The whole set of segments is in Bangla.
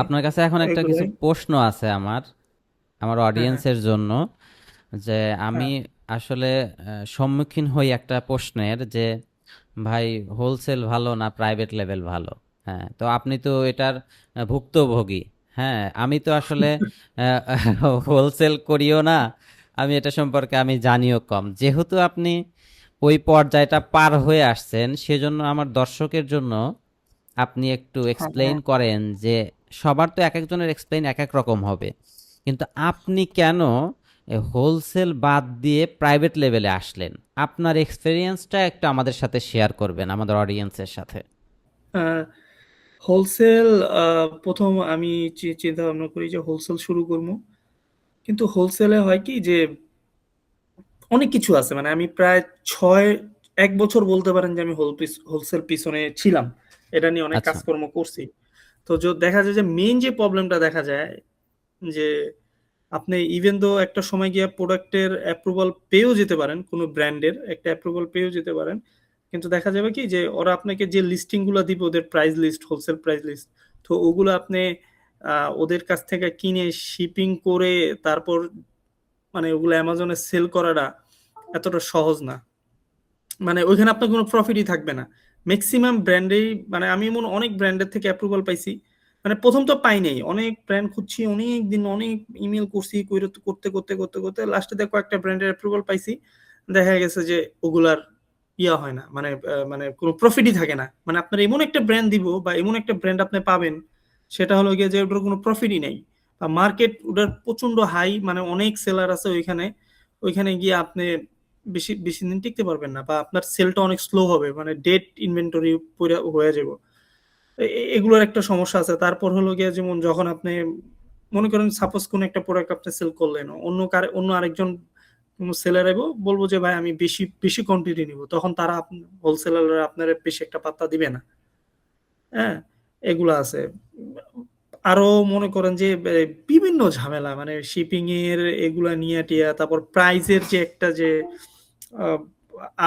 আপনার কাছে এখন একটা কিছু এগুলাই। প্রশ্ন আছে আমার আমার হ্যাঁ, হ্যাঁ, অডিয়েন্সের জন্য, যে আমি হ্যাঁ, আসলে সম্মুখীন হই একটা প্রশ্নের, যে ভাই হোলসেল ভালো না প্রাইভেট লেভেল ভালো? হ্যাঁ, তো আপনি তো এটার ভুক্তভোগী। হ্যাঁ, আমি তো আসলে হোলসেল করিও না, আমি এটা সম্পর্কে আমি জানিও কম। যেহেতু আপনি ওই পর্যায়টা পার হয়ে আসছেন, সেজন্য আমার দর্শকের জন্য আপনি একটু হ্যাঁ, এক্সপ্লেইন হ্যাঁ। করেন যে সবার তো এক একজনের এক্সপ্লেইন এক এক রকম হবে, কিন্তু আপনি কেন হোলসেল বাদ দিয়ে প্রাইভেট লেভেলে আসলেন? আপনার এক্সপেরিয়েন্সটা একটু আমাদের সাথে শেয়ার করবেন, আমাদের অডিয়েন্সের সাথে। হোলসেল প্রথম আমি চিন্তা ভাবনা করি যে হোলসেল শুরু করবো, কিন্তু হোলসেলে হয় কি যে অনেক কিছু আছে, মানে আমি প্রায় 1 বছর বলতে পারেন যে আমি হোলসেল পিছনে ছিলাম, এটা নিয়ে অনেক আচ্ছা। কাজকর্ম করছি। তো দেখা যায় যে মেইন যে প্রবলেমটা দেখা যায় যে আপনি ইভেন দো একটা সময় গিয়ে প্রোডাক্টের অ্যাপ্রুভাল পেয়েও যেতে পারেন, কোনো ব্র্যান্ডের একটা অ্যাপ্রুভাল পেয়েও যেতে পারেন, কিন্তু দেখা যাবে কি যে ওরা আপনাকে যে লিস্টিং গুলো দিবে, ওদের price list, wholesale price list, তো ওগুলো আপনি ওদের কাছ থেকে কিনে শিপিং করে তারপর মানে ওগুলো অ্যামাজনে সেল করাটা এতটা সহজ না। মানে ওইখানে আপনার কোনো প্রফিটই থাকবে না। ম্যাক্সিমাম ব্র্যান্ডেই, মানে আমি এমন অনেক ব্র্যান্ডের থেকে অ্যাপ্রুভাল পাইছি, মানে প্রথম তো পাই নাই, অনেক ব্র্যান্ড খুঁজছি, অনেক দিন অনেক ইমেল করছি, করতে করতে করতে করতে লাস্টে দেখো একটা ব্র্যান্ডের অ্যাপ্রুভাল পাইছি। দেখা গেছে যে ওগুলার ইয়া হয় না, মানে মানে কোনো প্রফিটই থাকে না। মানে আপনার এমন একটা ব্র্যান্ড দিব বা এমন একটা ব্র্যান্ড আপনি পাবেন, সেটা হলো গিয়ে যে ওটার কোনো প্রফিটই নেই, বা মার্কেট ওটার প্রচন্ড হাই, মানে অনেক সেলার আছে ওইখানে, ওইখানে গিয়ে আপনি বেশি বেশি দিন টিকতে পারবেন না, বা আপনার সেলটা অনেক স্লো হবে, মানে ডেট ইনভেন্টরি হয়ে যাবে। এগুলোর একটা সমস্যা আছে। তারপর হলো গিয়ে যেমন যখন আপনি মনে করেন সাপোজ কোন একটা প্রোডাক্ট আপনি সেল করলেন, অন্য আরেকজন সেলার আইবো, বলবো যে ভাই আমি বেশি বেশি কোয়ান্টিটি নিব, তখন তারা হোলসেলাররা আপনার বেশি একটা পাত্তা দিবে না। হ্যাঁ, এগুলা আছে। আরো মনে করেন যে বিভিন্ন ঝামেলা, মানে শিপিং এর এগুলা নিয়ে টিয়া, তারপর প্রাইজের যে একটা যে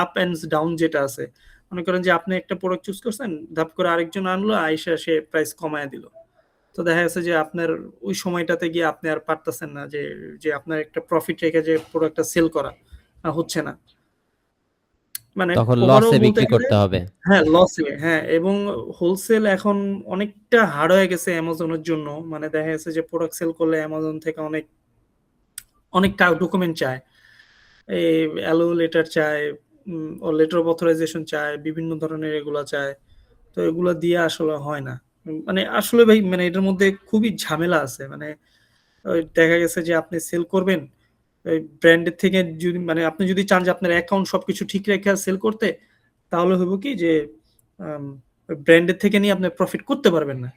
আপ এন্ড ডাউন যেটা আছে, মনে করেন যে আপনি একটা প্রোডাক্ট চুজ করছেন, ধাপ করে আরেকজন আনলো, আইসা সে প্রাইস কমায় দিল, তো দেখা যাচ্ছে যে আপনার ওই সময়টাতে গিয়ে আপনি আর পারতেছেন না যে যে আপনার একটা প্রফিট রেখে যে প্রোডাক্টটা সেল করা হচ্ছে না। মানে তখন লসে ওভারঅল বলতে বিক্রি গেলে করতে হবে। হ্যাঁ লসে, হ্যাঁ। এবং হোলসেল এখন অনেকটা হার্ড হয়ে গেছে অ্যামাজনের জন্য। মানে দেখা যাচ্ছে যে প্রোডাক্ট সেল করলে অ্যামাজন থেকে অনেক অনেক ডকুমেন্ট চায়, এই অ্যালো লেটার চায়, লেটার অফ অথরাইজেশন চায়, বিভিন্ন ধরনের এগুলা চায়। তো এগুলা দিয়ে আসলে হয় না। মানে আসলে ভাই, মানে এটার মধ্যে খুবই ঝামেলা আছে। মানে ওই দেখা গেছে যে আপনি সেল করবেন ওই ব্র্যান্ডের থেকে, যদি মানে আপনি যদি চান যে আপনার অ্যাকাউন্ট সবকিছু ঠিক রেখে সেল করতে, তাহলে হইব কি যে ব্র্যান্ডের থেকে নিয়ে আপনি প্রফিট করতে পারবেন না।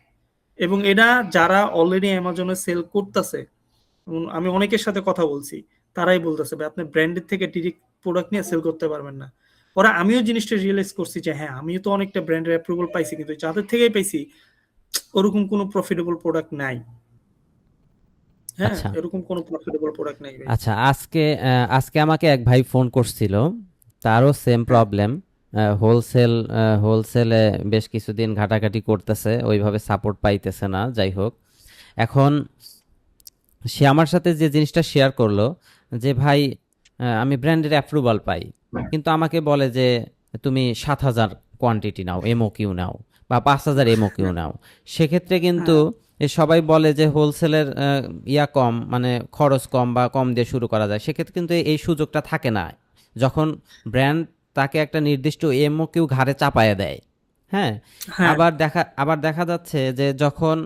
এবং এটা যারা অলরেডি অ্যামাজনে সেল করতেছে, আমি অনেকের সাথে কথা বলছি, তারাই বলতেছে ভাই আপনি ব্র্যান্ডের থেকে ডিরেক্ট প্রোডাক্ট নিয়ে সেল করতে পারবেন না। ওরা, আমিও জিনিসটা রিয়েলাইজ করছি যে হ্যাঁ, আমিও তো অনেকটা ব্র্যান্ডের অ্যাপ্রুভাল পাইছি, কিন্তু যাদের থেকেই পাইছি ওরকম কোনো প্রফিটেবল প্রোডাক্ট নাই। হ্যাঁ, আচ্ছা। এরকম কোনো প্রফিটেবল প্রোডাক্ট নাই ভাই। আচ্ছা, আজকে আমাকে এক ভাই ফোন করছিল, তারও সেম হ্যাঁ, প্রবলেম। হোলসেলে বেশ কিছুদিন ঘাটাঘাটি করতেছে, ওইভাবে সাপোর্ট পাইতেছে না। যাই হোক, এখন সে আমার সাথে যে জিনিসটা শেয়ার করলো, যে ভাই আমি ব্র্যান্ডের অ্যাপ্রুভাল পাই, কিন্তু আমাকে বলে যে তুমি 7,000 কোয়ান্টিটি নাও, এমও কিউ নাও, বা 5,000 এমও কিউ নাও। সেক্ষেত্রে কিন্তু হ্যাঁ, এ সবাই বলে যে হোলসেলের ইয়া কম, মানে খরচ কম বা কম দিয়ে শুরু করা যায়। সেক্ষেত্রে কিন্তু এই সুযোগটা থাকে না, যখন ব্র্যান্ড তাকে একটা নির্দিষ্ট এমও কিউ ঘাড়ে চাপায়া দেয়। হ্যাঁ। হ্যাঁ, আবার দেখা যাচ্ছে যে যখন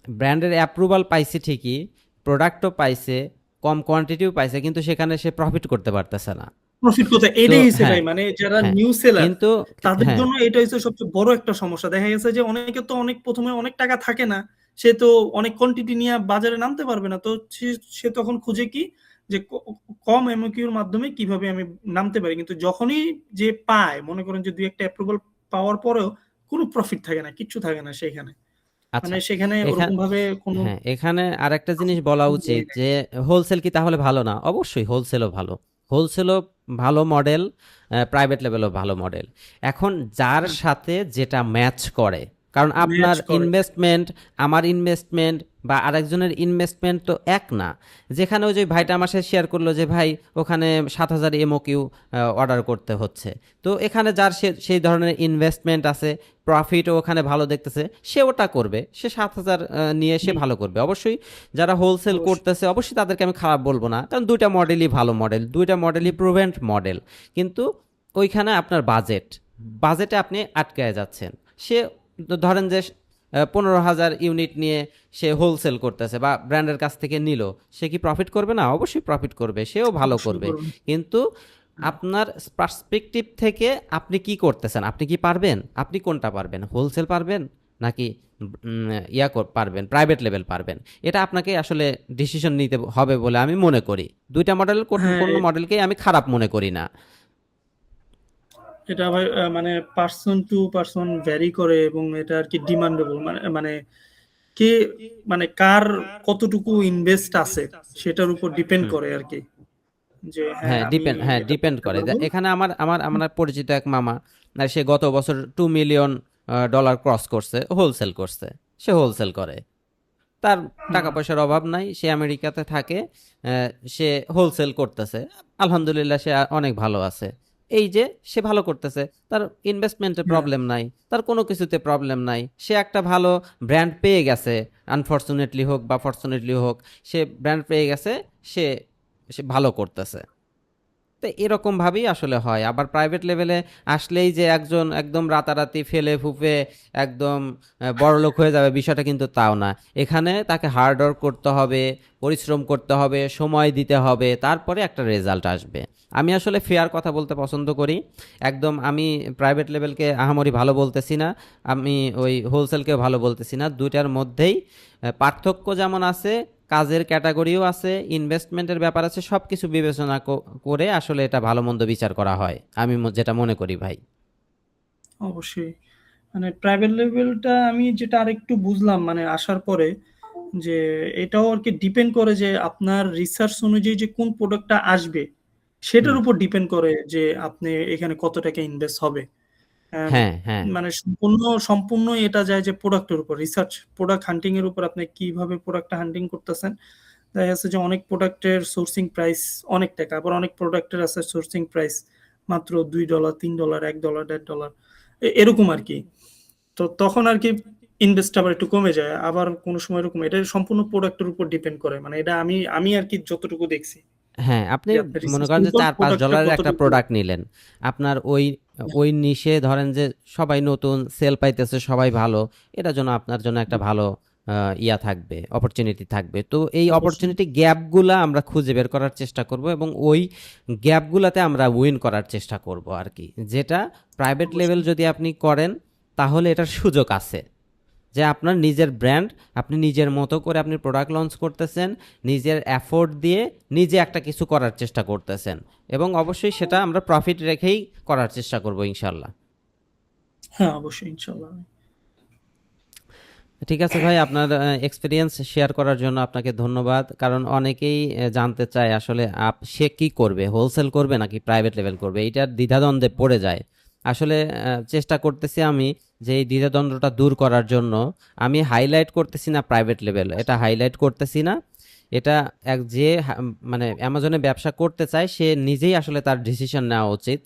ব্র্যান্ডের অ্যাপ্রুভাল পাইছে ঠিকই, প্রোডাক্টও পাইছে, কম কোয়ান্টিটিও পাইছে, কিন্তু সেখানে সে প্রফিট করতে পারতেছে না। প্রফিট কোথায়? তো এটাই হইছে হ্যাঁ, ভাই। মানে যারা হ্যাঁ, নিউ সেলার, কিন্তু তাদের হ্যাঁ, জন্য এটা হইছে সবচেয়ে বড় একটা সমস্যা। দেখা গেছে যে অনেকে তো অনেক ১ম এ অনেক টাকা থাকে না। সে তো অনেক কোয়ান্টিটি নিয়ে বাজারে নামতে পারবে না। তো সে সে তখন খুঁজে কি যে কম এমওকিউ এর মাধ্যমে কিভাবে আমি নামতে পারি। কিন্তু যখনই যে পায়, মনে করেন যে ২-১ টা অ্যাপ্রুভাল পাওয়ার পরেও কোনো প্রফিট থাকে না, কিচ্ছু থাকে না সেখানে। আচ্ছা। মানে সেখানে এখানে ওরকমভাবে কোনো হ্যাঁ, এখানে আরেকটা জিনিস বলা উচিত, যে হোলসেল কি তাহলে ভালো না? অবশ্যই হোলসেলও ভালো। হোলসেলও ভালো মডেল, প্রাইভেট লেভেলও ভালো মডেল। এখন যার হ্যাঁ, সাথে যেটা ম্যাচ করে, কারণ ম্যাচ আপনার করে। ইনভেস্টমেন্ট, আমার ইনভেস্টমেন্ট বা আরেকজনের ইনভেস্টমেন্ট তো এক না। যেখানে ওই যে ভাইটা আমার সাথে শেয়ার করলো যে ভাই ওখানে 7,000 এমওকিউ অর্ডার করতে হচ্ছে, তো এখানে যার সেই ধরনের ইনভেস্টমেন্ট আছে, প্রফিটও ওখানে ভালো দেখতেছে, সে ওটা করবে, সে 7,000 নিয়ে সে হুম, ভালো করবে। অবশ্যই যারা হোলসেল অবশ্যই। করতেছে অবশ্যই তাদেরকে আমি খারাপ বলবো না, কারণ দুইটা মডেলই ভালো মডেল, দুইটা মডেলই প্রুভেন্ট মডেল। কিন্তু ওইখানে আপনার বাজেটে আপনি আটকায় যাচ্ছেন। সে ধরেন যে 15,000 ইউনিট নিয়ে সে হোলসেল করতেছে বা ব্র্যান্ডের কাছ থেকে নিল, সে কি প্রফিট করবে না? অবশ্যই প্রফিট করবে, সেও ভালো অবশ্যই করবে। করবেন। কিন্তু আপনার পার্সপেক্টিভ থেকে আপনি কি করতেছেন, আপনি কি পারবেন, আপনি কোনটা পারবেন, হোলসেল পারবেন নাকি পারবেন, প্রাইভেট লেভেল পারবেন? এটা আপনাকে আসলে ডিসিশন নিতে হবে বলে আমি মনে করি। দুইটা মডেল, হ্যাঁ, কোনো মডেলকেই আমি খারাপ মনে করি না। এটা ভাই মানে পার্সন টু পার্সন ভ্যারি করে, এবং এটা আর কি ডিমান্ডেবল, মানে মানে কে মানে কার কতটুকু ইনভেস্ট আছে সেটার উপর ডিপেন্ড হুম। করে আর কি, যে হ্যাঁ আমি হ্যাঁ এটা ডিপেন্ড করতে করে। পারবো। এখানে আমার আমার আমার পরিচিত এক মামা, সে গত বছর $2 মিলিয়ন ক্রস করছে, হোলসেল করছে। সে হোলসেল করে, তার হুম, টাকা পয়সার অভাব নাই, সে আমেরিকাতে থাকে, সে হোলসেল করতেছে, আলহামদুলিল্লাহ সে অনেক ভালো আছে। এই যে সে ভালো করতেছে, তার ইনভেস্টমেন্টে হ্যাঁ, প্রবলেম নাই, তার কোনো কিছুতে প্রবলেম নাই, সে একটা ভালো ব্র্যান্ড পেয়ে গেছে, আনফর্চুনেটলি হোক বা ফর্চুনেটলি হোক, সে ব্র্যান্ড পেয়ে গেছে, সে সে ভালো করতেছে। তো এরকম ভাবেই আসলে হয়। আবার প্রাইভেট লেভেলে আসলেই যে একজন একদম রাতারাতি ফেলে ফুফে একদম বড়লোক হয়ে যাবে, বিষয়টা কিন্তু তাও না। এখানে তাকে হার্ড ওয়ার্ক করতে হবে, পরিশ্রম করতে হবে, সময় দিতে হবে, তারপরে একটা রেজাল্ট আসবে। আমি আসলে ফেয়ার কথা বলতে পছন্দ করি। একদম আমি প্রাইভেট লেভেলকে আহামরি ভালো বলতেছি না, আমি ওই হোলসেলকেও ভালো বলতেছি না। দুইটার মধ্যেই পার্থক্য যেমন আছে, কাজের ক্যাটাগরিও আছে, ইনভেস্টমেন্টের ব্যাপার আছে, সব কিছু বিবেচনা করে আসলে এটা ভালো মন্দ বিচার করা হয়, আমি যেটা মনে করি ভাই। অবশ্যই। মানে প্রাইভেট লেভেলটা আমি যেটা আরেকটু বুঝলাম মানে আসার পরে, যে এটাও আর কি ডিপেন্ড করে যে আপনার রিসার্চ অনুযায়ী যে কোন প্রোডাক্টটা আসবে সেটার হুম। উপর ডিপেন্ড করে যে আপনি এখানে কত টাকা ইনভেস্ট হবে। আম হ্যাঁ, হ্যাঁ। মানে সম্পূর্ণই এটা যায় যে প্রোডাক্টের উপর, রিসার্চ প্রোডাক্ট হান্টিং এর উপর আপনি কিভাবে প্রোডাক্টটা হান্টিং করতেছেন। দেখা যাচ্ছে যে অনেক প্রোডাক্টের সোর্সিং প্রাইস অনেক টাকা। আবার অনেক প্রোডাক্টের আছে সোর্সিং প্রাইস মাত্র $2, $3, $1, $1.50 এরকম আরকি। তো তখন আরকি ইনভেস্ট আবার একটু কমে যায়। আবার কোন সময় এরকম, এটা সম্পূর্ণ প্রোডাক্টের উপর ডিপেন্ড করে। মানে এটা আমি আরকি যতটুকু দেখছি। হ্যাঁ, আপনি যে আপনার মনে রিসার্চ করেন এর যে উপর চার পাঁচ প্রোডাক্টটা ডলারের একটা কতটুকু। প্রোডাক্ট নিলেন, আপনার ওই ওই নিশে ধরেন যে সবাই নতুন সেল পাইতেছে, সবাই ভালো, এটার জন্য আপনার জন্য একটা ভালো থাকবে, অপরচুনিটি থাকবে। তো এই অবশ্যই। অপরচুনিটি গ্যাপগুলা আমরা খুঁজে বের করার চেষ্টা করব এবং ওই গ্যাপগুলাতে আমরা উইন করার চেষ্টা করব আর কি। যেটা প্রাইভেট লেভেল অবশ্যই। যদি আপনি করেন, তাহলে এটার সুযোগ আছে যে আপনার নিজের ব্র্যান্ড, আপনি নিজের মতো করে আপনি প্রোডাক্ট লঞ্চ করতেছেন, নিজের এফোর্ট দিয়ে নিজে একটা কিছু করার চেষ্টা করতেছেন, এবং অবশ্যই সেটা আমরা প্রফিট রেখেই করার চেষ্টা করব ইনশাল্লাহ। হ্যাঁ, অবশ্যই ইনশাআল্লাহ। ঠিক আছে ভাই, আপনার এক্সপিরিয়েন্স শেয়ার করার জন্য আপনাকে ধন্যবাদ। কারণ অনেকেই জানতে চায় আসলে সে কি করবে, হোলসেল করবে নাকি প্রাইভেট লেভেল করবে, এইটার দ্বিধাদ্বন্দ্বে পড়ে যায়। আসলে চেষ্টা করতেছি আমি যে এই দ্বিধাদ্বন্দ্বটা দূর করার জন্য। আমি হাইলাইট করতেছি না প্রাইভেট লেভেল, এটা হাইলাইট করতেছি না। এটা যে মানে অ্যামাজনে ব্যবসা করতে চায় সে নিজেই আসলে তার ডিসিশন নেওয়া উচিত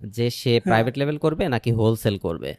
যে সে হ্যাঁ, প্রাইভেট লেভেল করবে নাকি হোলসেল করবে।